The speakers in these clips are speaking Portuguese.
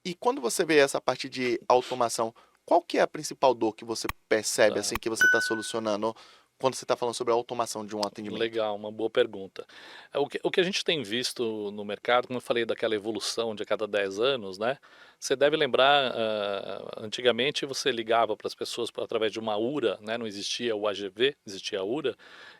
E quando você vê essa parte de automação, qual que é a principal dor que você percebe, assim, Tá. que você está solucionando quando você está falando sobre a automação de um atendimento? Legal, uma boa pergunta. O que a gente tem visto no mercado, como eu falei daquela evolução de a cada 10 anos, né? Você deve lembrar, antigamente você ligava para as pessoas através de uma URA, né? Não existia o AGV, existia a URA,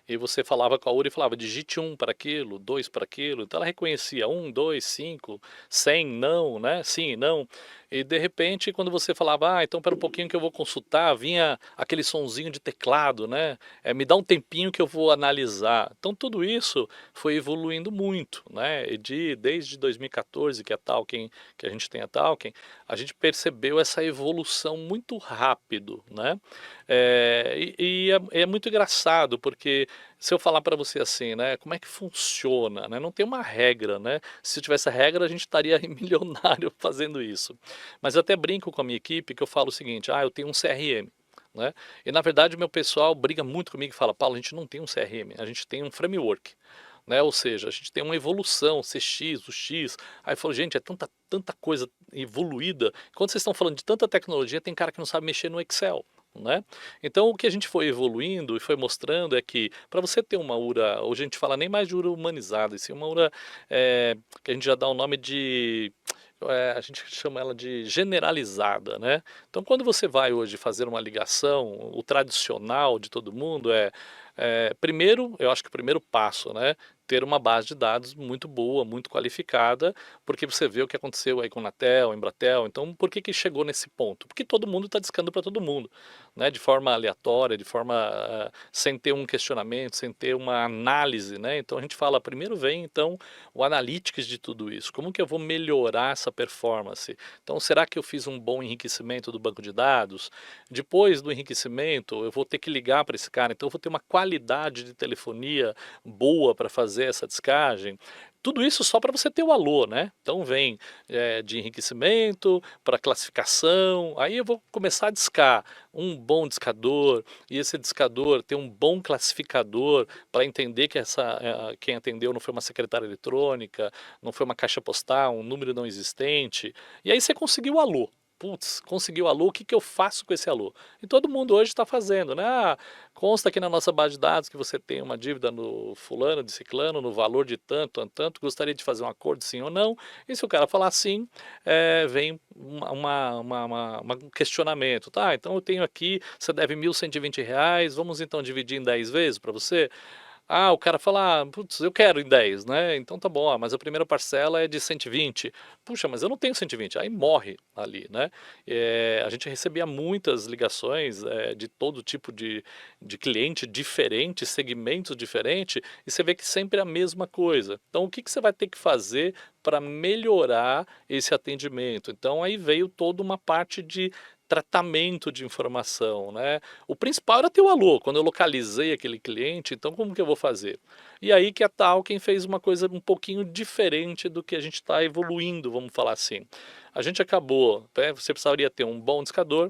e você falava com a URA e falava digite um para aquilo, 2 para aquilo, então ela reconhecia um, 2, 5, 100, não, né? Sim, não. E de repente, quando você falava, então espera um pouquinho que eu vou consultar, vinha aquele sonzinho de teclado, né? Me dá um tempinho que eu vou analisar. Então tudo isso foi evoluindo muito, né? Desde 2014 que a Talken, que a gente tem a Talken, a gente percebeu essa evolução muito rápido, né? É muito engraçado porque se eu falar para você assim, né, como é que funciona, né? Não tem uma regra, né? Se tivesse a regra, a gente estaria milionário fazendo isso. Mas eu até brinco com a minha equipe que eu falo o seguinte: eu tenho um CRM. Né? E na verdade o meu pessoal briga muito comigo e fala, Paulo, a gente não tem um CRM, a gente tem um framework. Né? Ou seja, a gente tem uma evolução, CX, o X. Aí eu falo, gente, é tanta coisa evoluída. Quando vocês estão falando de tanta tecnologia, tem cara que não sabe mexer no Excel. Né? Então o que a gente foi evoluindo e foi mostrando é que para você ter uma URA, hoje a gente fala nem mais de URA humanizada, e sim uma URA que a gente já dá o nome de a gente chama ela de generalizada, né? Então, quando você vai hoje fazer uma ligação, o tradicional de todo mundo primeiro, eu acho que o primeiro passo, né? Ter uma base de dados muito boa, muito qualificada, porque você vê o que aconteceu aí com a Anatel, Embratel. Então, por que chegou nesse ponto? Porque todo mundo está discando para todo mundo, né? De forma aleatória, de forma sem ter um questionamento, sem ter uma análise, né? Então, a gente fala, primeiro vem então o analytics de tudo isso. Como que eu vou melhorar essa performance? Então, será que eu fiz um bom enriquecimento do banco de dados? Depois do enriquecimento, eu vou ter que ligar para esse cara, então eu vou ter uma qualidade de telefonia boa para fazer essa descagem. Tudo isso só para você ter o alô, né? Então vem de enriquecimento para classificação, aí eu vou começar a discar um bom discador, e esse discador ter um bom classificador para entender que quem atendeu não foi uma secretária eletrônica, não foi uma caixa postal, um número não existente, e aí você conseguiu o alô. Putz, conseguiu o alô, o que, que eu faço com esse alô? E todo mundo hoje está fazendo, né? Consta aqui na nossa base de dados que você tem uma dívida no fulano, de ciclano, no valor de tanto, tanto, tanto, gostaria de fazer um acordo sim ou não? E se o cara falar sim, vem um questionamento. Tá, então eu tenho aqui, você deve R$ 1.120, vamos então dividir em 10 vezes para você? O cara fala, putz, eu quero em 10, né? Então tá bom, mas a primeira parcela é de 120. Puxa, mas eu não tenho 120. Aí morre ali, né? A gente recebia muitas ligações de todo tipo de cliente diferente, segmentos diferentes, e você vê que sempre é a mesma coisa. Então o que, que você vai ter que fazer para melhorar esse atendimento? Então aí veio toda uma parte de tratamento de informação, né? O principal era ter o alô, quando eu localizei aquele cliente, então como que eu vou fazer? E aí que a Talken fez uma coisa um pouquinho diferente do que a gente está evoluindo, vamos falar assim. A gente acabou, você precisaria ter um bom discador,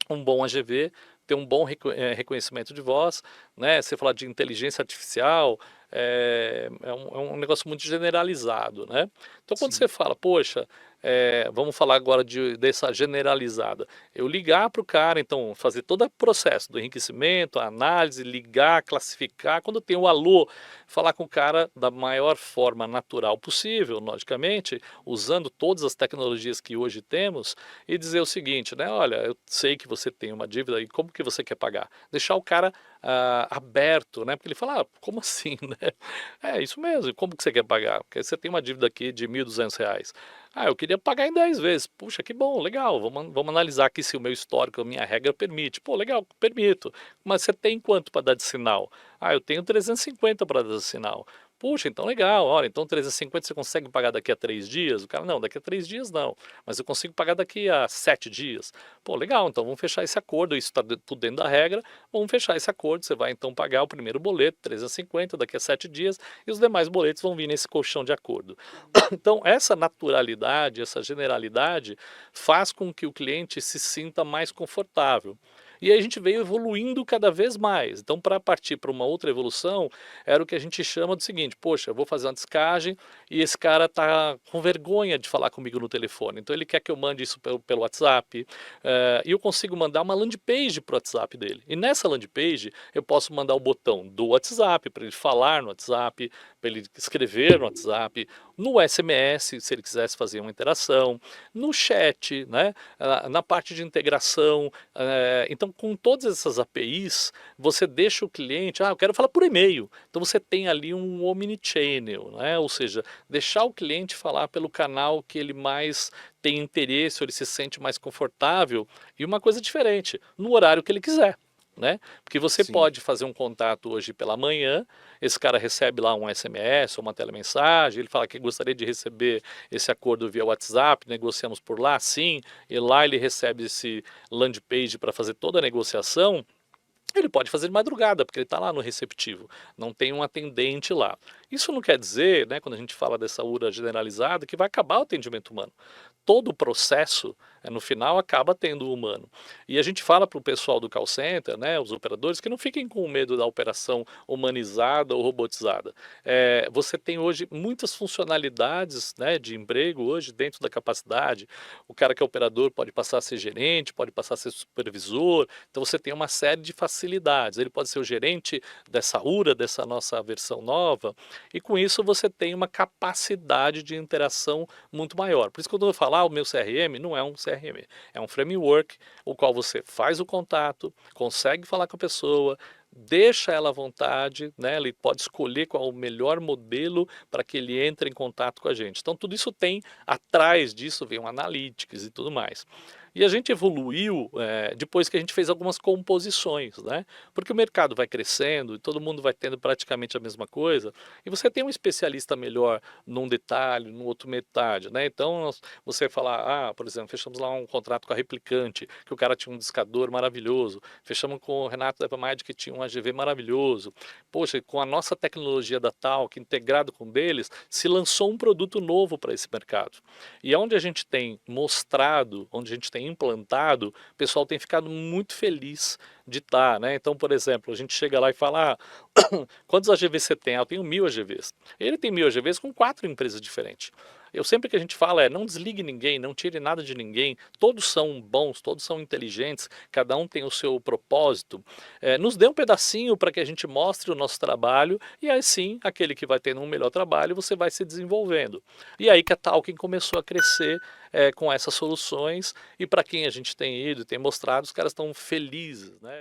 um bom AGV, ter um bom reconhecimento de voz, né? Você falar de inteligência artificial, é um negócio muito generalizado, né? Então quando Sim. você fala, poxa, vamos falar agora dessa generalizada, eu ligar para o cara, então fazer todo o processo do enriquecimento, a análise, ligar, classificar, quando tem o alô, falar com o cara da maior forma natural possível, logicamente, usando todas as tecnologias que hoje temos, e dizer o seguinte, né? Olha, eu sei que você tem uma dívida e como que você quer pagar? Deixar o cara aberto, né? Porque ele fala, como assim, né? É isso mesmo, como que você quer pagar? Porque você tem uma dívida aqui de R$ 1.200. Eu queria pagar em 10 vezes. Puxa, que bom, legal. Vamos analisar aqui se o meu histórico, a minha regra permite. Pô, legal, permito. Mas você tem quanto para dar de sinal? Eu tenho 350 para dar de sinal. Puxa, então legal, olha, então 350 você consegue pagar daqui a 3 dias? O cara, não, daqui a 3 dias não, mas eu consigo pagar daqui a 7 dias. Pô, legal, então vamos fechar esse acordo, isso está tudo dentro da regra, vamos fechar esse acordo, você vai então pagar o primeiro boleto, 350 daqui a 7 dias, e os demais boletos vão vir nesse colchão de acordo. Então, essa naturalidade, essa generalidade, faz com que o cliente se sinta mais confortável. E aí a gente veio evoluindo cada vez mais. Então, para partir para uma outra evolução, era o que a gente chama do seguinte: poxa, eu vou fazer uma descagem e esse cara tá com vergonha de falar comigo no telefone. Então ele quer que eu mande isso pelo WhatsApp, e eu consigo mandar uma landing page para o WhatsApp dele. E nessa landing page eu posso mandar o botão do WhatsApp para ele falar no WhatsApp, para ele escrever no WhatsApp, no SMS, se ele quisesse fazer uma interação, no chat, né? Na parte de integração. Então, com todas essas APIs, você deixa o cliente, eu quero falar por e-mail. Então você tem ali um omnichannel, né? Ou seja, deixar o cliente falar pelo canal que ele mais tem interesse, ou ele se sente mais confortável, e uma coisa diferente, no horário que ele quiser. Né? Porque você Sim. pode fazer um contato hoje pela manhã, esse cara recebe lá um SMS ou uma telemensagem, ele fala que gostaria de receber esse acordo via WhatsApp, negociamos por lá, sim, e lá ele recebe esse landing page para fazer toda a negociação. Ele pode fazer de madrugada, porque ele está lá no receptivo, não tem um atendente lá. Isso não quer dizer, né, quando a gente fala dessa URA generalizada, que vai acabar o atendimento humano. Todo o processo, no final, acaba tendo o humano. E a gente fala para o pessoal do call center, né, os operadores, que não fiquem com medo da operação humanizada ou robotizada. Você tem hoje muitas funcionalidades, né, de emprego hoje dentro da capacidade. O cara que é operador pode passar a ser gerente, pode passar a ser supervisor. Então você tem uma série de facilidades. Ele pode ser o gerente dessa URA, dessa nossa versão nova, e com isso você tem uma capacidade de interação muito maior. Por isso que quando eu falar o meu CRM, não é um CRM, é um framework, o qual você faz o contato, consegue falar com a pessoa, deixa ela à vontade, né? Ele pode escolher qual é o melhor modelo para que ele entre em contato com a gente. Então tudo isso tem, atrás disso vem um analytics e tudo mais. E a gente evoluiu depois que a gente fez algumas composições, né? Porque o mercado vai crescendo e todo mundo vai tendo praticamente a mesma coisa, e você tem um especialista melhor num detalhe, no outro metade, né? Então você falar, por exemplo, fechamos lá um contrato com a Replicante, que o cara tinha um discador maravilhoso, fechamos com o Renato Evamide, que tinha um AGV maravilhoso. Poxa, com a nossa tecnologia da Talk, integrado com deles, se lançou um produto novo para esse mercado. E onde a gente tem mostrado, onde a gente tem implantado, o pessoal tem ficado muito feliz de estar, né? Então, por exemplo, a gente chega lá e fala, quantos AGVs você tem? Eu tenho 1000 AGVs. Ele tem 1000 AGVs com 4 empresas diferentes. Sempre que a gente fala não desligue ninguém, não tire nada de ninguém, todos são bons, todos são inteligentes, cada um tem o seu propósito. Nos dê um pedacinho para que a gente mostre o nosso trabalho, e aí sim, aquele que vai tendo um melhor trabalho, você vai se desenvolvendo. E aí que a Talking começou a crescer com essas soluções, e para quem a gente tem ido e tem mostrado, os caras estão felizes, né?